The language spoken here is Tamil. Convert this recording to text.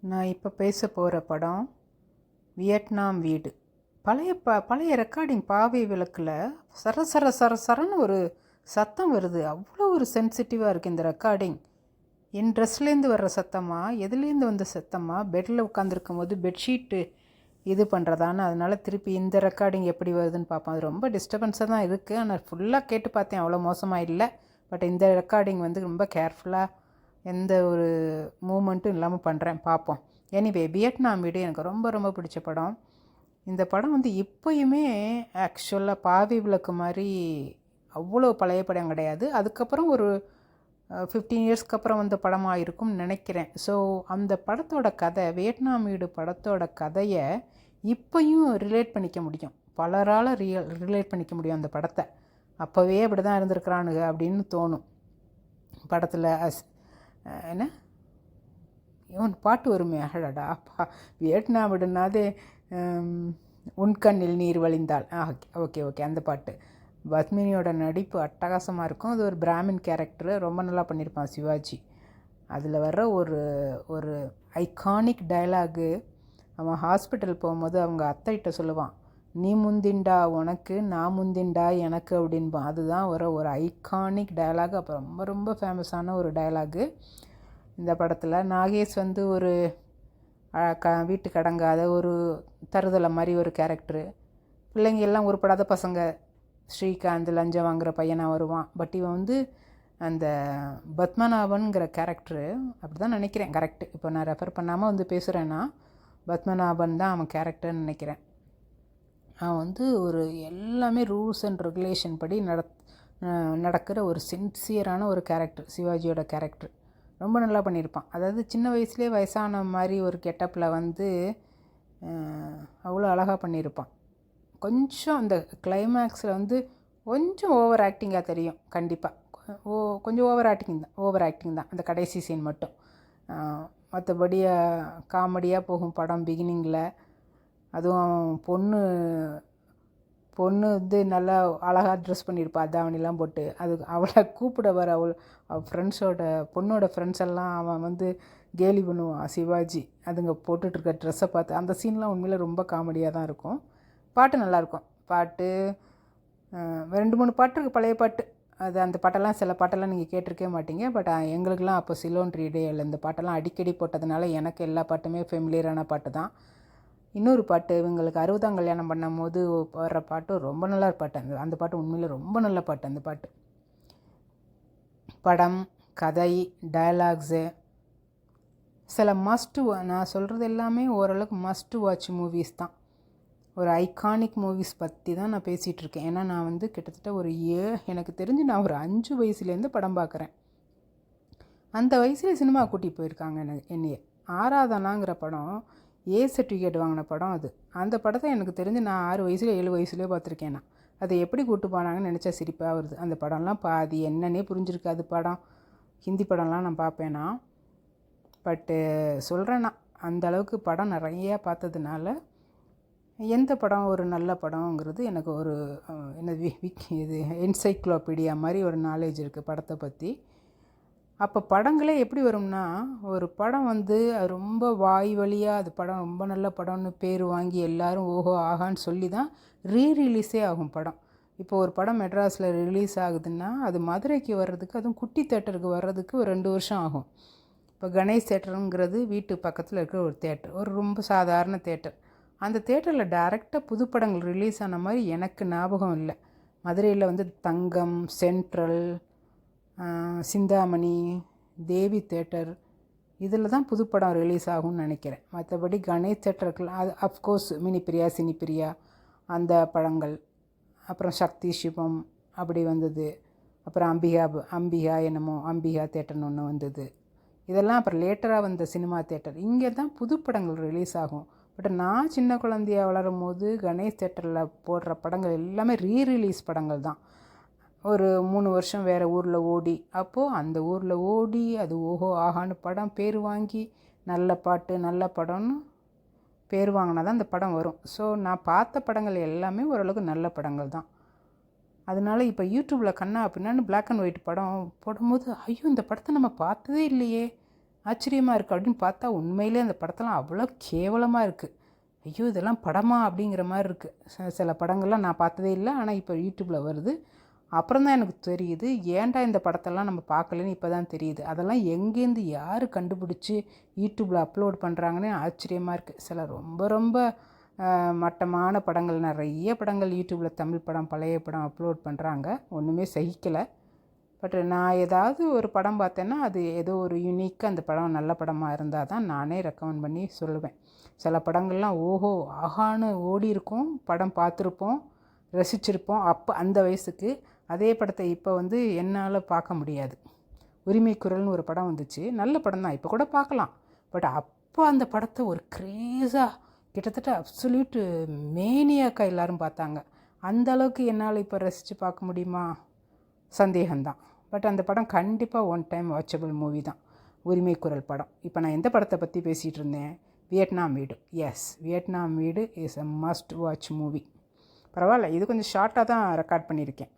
நான் இப்போ பேச போகிற படம் வியட்நாம் வீடு. பழைய ரெக்கார்டிங் பாவை விளக்கில் சர சர சர சரன்னு ஒரு சத்தம் வருது. அவ்வளோ ஒரு சென்சிட்டிவாக இருக்குது இந்த ரெக்கார்டிங். என் ட்ரெஸ்லேருந்து வர்ற சத்தமா, எதுலேருந்து வந்த சத்தமா, பெட்டில் உட்காந்துருக்கும் போது பெட்ஷீட்டு இது பண்ணுறதான்னு. அதனால் திருப்பி இந்த ரெக்கார்டிங் எப்படி வருதுன்னு பார்ப்போம். அது ரொம்ப டிஸ்டர்பன்ஸாக தான் இருக்குது. ஆனால் ஃபுல்லாக கேட்டு பார்த்தேன், அவ்வளோ மோசமாக இல்லை. பட் இந்த ரெக்கார்டிங் ரொம்ப கேர்ஃபுல்லாக எந்த ஒரு மூமெண்ட்டும் இல்லாமல் பண்ணுறேன், பார்ப்போம். எனிவே, வியட்நாம் வீடு எனக்கு ரொம்ப ரொம்ப பிடிச்ச படம். இந்த படம் இப்போயுமே ஆக்சுவலாக பாவி விளக்கு மாதிரி அவ்வளோ பழைய படம் கிடையாது. அதுக்கப்புறம் ஒரு 15 இயர்ஸ்க்கு அப்புறம் வந்த படமாக இருக்கும்னு நினைக்கிறேன். ஸோ அந்த படத்தோட கதை, வியட்நாம் வீடு படத்தோட கதையை இப்போயும் ரிலேட் பண்ணிக்க முடியும். பலரால் ரிலேட் பண்ணிக்க முடியும் அந்த படத்தை. அப்போவே அப்படி தான் இருந்திருக்கிறானுங்க அப்படின்னு தோணும். படத்தில் என்ன இவன் பாட்டு வருமே, அழடா வியட்நாம் வீடுனாதே உன்கண்ணில் நீர் வழிந்தாள். ஓகே ஓகே, அந்த பாட்டு. பத்மினியோட நடிப்பு அட்டகாசமாக இருக்கும். அது ஒரு பிராமின் கேரக்டரு, ரொம்ப நல்லா பண்ணியிருப்பான் சிவாஜி. அதில் வர்ற ஒரு ஐகானிக் டயலாகு, அவன் ஹாஸ்பிட்டல் போகும்போது அவங்க அத்தைகிட்ட சொல்லுவான், நீ முந்திண்டா உனக்கு, நான் முந்திண்டா எனக்கு அப்படின்பான். அதுதான் ஒரு ஐகானிக் டயலாக். அப்போ ரொம்ப ரொம்ப ஃபேமஸான ஒரு டயலாகு இந்த படத்தில். நாகேஷ் ஒரு வீட்டுக்கு அடங்காத ஒரு தருதலை மாதிரி ஒரு கேரக்டரு. பிள்ளைங்க எல்லாம் உருப்படாத பசங்க. ஸ்ரீகாந்த் லஞ்சம் வாங்குகிற பையனாக வருவான். பட் இவன் அந்த பத்மநாபன்கிற கேரக்டரு, அப்படி தான் நினைக்கிறேன், கரெக்டு. இப்போ நான் ரெஃபர் பண்ணாமல் பேசுகிறேன்னா பத்மநாபன் தான் அவன் கேரக்டர்னு நினைக்கிறேன். அவன் ஒரு எல்லாமே ரூல்ஸ் அண்ட் ரெகுலேஷன் படி நடக்கிற ஒரு சின்சியரான ஒரு கேரக்டர் சிவாஜியோட கேரக்டர். ரொம்ப நல்லா பண்ணியிருப்பான். அதாவது சின்ன வயசுலேயே வயசான மாதிரி ஒரு கெட்டப்பில் அவ்வளோ அழகாக பண்ணியிருப்பான். கொஞ்சம் அந்த கிளைமேக்ஸில் கொஞ்சம் ஓவர் ஆக்டிங்காக தெரியும் கண்டிப்பாக. கொஞ்சம் ஓவர் ஆக்டிங் தான் அந்த கடைசி சீன் மட்டும். மற்றபடி காமெடியாக போகும் படம் பிகினிங்கில். அதுவும் பொண்ணு நல்லா அழகாக ட்ரெஸ் பண்ணியிருப்பா, தாவணிலாம் போட்டு. அவளை கூப்பிட வர ஃப்ரெண்ட்ஸோட பொண்ணோட ஃப்ரெண்ட்ஸ் எல்லாம் அவன் கேலி பண்ணுவான் சிவாஜி, அதுங்க போட்டுட்ருக்க ட்ரெஸ்ஸை பார்த்து. அந்த சீன்லாம் உண்மையில் ரொம்ப காமெடியாக தான் இருக்கும். பாட்டு நல்லாயிருக்கும். பாட்டு 2-3 பாட்டு இருக்குது, பழைய பாட்டு. அந்த பாட்டெல்லாம், சில பாட்டெல்லாம் நீங்கள் கேட்டிருக்கவே மாட்டீங்க. பட் எங்களுக்கெல்லாம் அப்போ சிலோன் ரேடியோவில் இந்த பாட்டெல்லாம் அடிக்கடி போட்டதுனால எனக்கு எல்லா பாட்டுமே ஃபெமிலியரான பாட்டு தான். இன்னொரு பாட்டு, இவங்களுக்கு 60ஆம் கல்யாணம் பண்ணும் போது வர்ற பாட்டு ரொம்ப நல்ல பாட்டு. அந்த பாட்டு உண்மையில் ரொம்ப நல்ல பாட்டு. அந்த பாட்டு, படம், கதை, டயலாக்ஸு, சில நான் சொல்கிறது எல்லாமே ஓரளவுக்கு மஸ்ட் வாட்ச் மூவிஸ் தான். ஒரு ஐகானிக் மூவிஸ் பற்றி தான் நான் பேசிகிட்ருக்கேன். ஏன்னா நான் கிட்டத்தட்ட எனக்கு தெரிஞ்சு நான் ஒரு 5 வயசுலேருந்து படம் பார்க்குறேன். அந்த வயசில் சினிமா கூட்டி போயிருக்காங்க என்னைய. ஆராதனாங்கிற படம் ஏ சர்டிஃபிகேட் வாங்கின படம் அது. அந்த படத்தை எனக்கு தெரிஞ்சு நான் 6 வயசுல 7 வயசுலேயே பார்த்துருக்கேன். நான் அதை எப்படி கூப்பிட்டு போனாங்கன்னு நினச்சா சிரிப்பாக வருது. அந்த படம்லாம் பாதி என்னன்னே புரிஞ்சிருக்காது. படம் ஹிந்தி படம்லாம் நான் பார்ப்பேன்னா. பட்டு சொல்கிறேன்னா, அந்த அளவுக்கு படம் நிறையா பார்த்ததுனால எந்த படம் ஒரு நல்ல படங்கிறது எனக்கு இது என்சைக்ளோபீடியா மாதிரி ஒரு நாலேஜ் இருக்குது படத்தை பற்றி. அப்போ படங்களே எப்படி வரும்னா, ஒரு படம் ரொம்ப வாய் வழியாக அது படம் ரொம்ப நல்ல படம்னு பேர் வாங்கி எல்லோரும் ஓஹோ ஆகான்னு சொல்லி தான் ரீரிலீஸே ஆகும் படம். இப்போ ஒரு படம் மெட்ராஸில் ரிலீஸ் ஆகுதுன்னா அது மதுரைக்கு வர்றதுக்கு, அதுவும் குட்டி தேட்டருக்கு வர்றதுக்கு ஒரு 2 வருஷம் ஆகும். இப்போ கணேஷ் தேட்டருங்கிறது வீட்டு பக்கத்தில் இருக்கிற ஒரு தேட்டர், ஒரு ரொம்ப சாதாரண தேட்டர். அந்த தேட்டரில் டைரெக்டாக புதுப்படங்கள் ரிலீஸ் ஆன மாதிரி எனக்கு ஞாபகம் இல்லை. மதுரையில் தங்கம், சென்ட்ரல், சிந்தாமணி, தேவி தேட்டர், இதில் தான் புதுப்படம் ரிலீஸ் ஆகும்னு நினைக்கிறேன். மற்றபடி கணேஷ் தேட்டருக்குலாம் அது அஃப்கோர்ஸ் மினிப்பிரியா, சினிப்பிரியா, அந்த படங்கள், அப்புறம் சக்தி சிவம் அப்படி வந்தது. அப்புறம் அம்பிகா தேட்டர்னு ஒன்று வந்தது. இதெல்லாம் அப்புறம் லேட்டராக வந்த சினிமா தேட்டர். இங்கே தான் புதுப்படங்கள் ரிலீஸ் ஆகும். பட் நான் சின்ன குழந்தையாக வளரும் போது கணேஷ் தேட்டரில் போடுற படங்கள் எல்லாமே ரீரிலீஸ் படங்கள் தான். ஒரு 3 வருஷம் வேறு ஊரில் ஓடி, அப்போது அந்த ஊரில் ஓடி அது ஓஹோ ஆகான்னு படம் பேர் வாங்கி, நல்ல பாட்டு நல்ல படம்னு பேர் வாங்கினா தான் அந்த படம் வரும். ஸோ நான் பார்த்த படங்கள் எல்லாமே ஓரளவுக்கு நல்ல படங்கள் தான். அதனால் இப்போ யூடியூப்பில் கண்ணா அப்படின்னான்னு பிளாக் அண்ட் ஒயிட் படம் போடும்போது, ஐயோ இந்த படத்தை நம்ம பார்த்ததே இல்லையே ஆச்சரியமாக இருக்குது அப்படின்னு பார்த்தா உண்மையிலே அந்த படத்தெல்லாம் அவ்வளோ கேவலமாக இருக்குது. ஐயோ இதெல்லாம் படமா அப்படிங்கிற மாதிரி இருக்குது. சில படங்கள்லாம் நான் பார்த்ததே இல்லை, ஆனால் இப்போ யூடியூப்பில் வருது. அப்புறம் தான் எனக்கு தெரியுது ஏன்டா இந்த படத்தெல்லாம் நம்ம பார்க்கலன்னு இப்போ தான் தெரியுது. அதெல்லாம் எங்கேருந்து யார் கண்டுபிடிச்சி யூடியூப்பில் அப்லோட் பண்ணுறாங்கன்னு ஆச்சரியமாக இருக்குது. சில ரொம்ப ரொம்ப மட்டமான படங்கள், நிறைய படங்கள் யூடியூப்பில் தமிழ் படம் பழைய படம் அப்லோட் பண்ணுறாங்க. ஒன்றுமே சகிக்கலை. பட் நான் ஏதாவது ஒரு படம் பார்த்தேன்னா அது ஏதோ ஒரு யூனிக்காக அந்த படம் நல்ல படமாக இருந்தால் தான் நானே ரெக்கமெண்ட் பண்ணி சொல்லுவேன். சில படங்கள்லாம் ஓஹோ ஆஹான்னு ஓடி இருக்கும், படம் பார்த்துருப்போம், ரசிச்சிருப்போம் அப்போ அந்த வயசுக்கு. அதே படத்தை இப்போ என்னால் பார்க்க முடியாது. உரிமை குரல்னு ஒரு படம் வந்துச்சு, நல்ல படம் தான், இப்போ கூட பார்க்கலாம். பட் அப்போ அந்த படத்தை ஒரு க்ரேஸாக கிட்டத்தட்ட அப்சல்யூட் மேனியாக்கா எல்லோரும் பார்த்தாங்க. அந்த அளவுக்கு என்னால் இப்போ ரசித்து பார்க்க முடியுமா? சந்தேகம்தான். பட் அந்த படம் கண்டிப்பாக ஒன் டைம் வாட்சபிள் மூவி தான், உரிமை குரல் படம். இப்போ நான் எந்த படத்தை பற்றி பேசிகிட்டு இருந்தேன்? வியட்நாம் வீடு. எஸ், வியட்நாம் வீடு is a must watch movie. பரவாயில்ல, இது கொஞ்சம் ஷார்ட்டாக தான் ரெக்கார்ட் பண்ணியிருக்கேன்.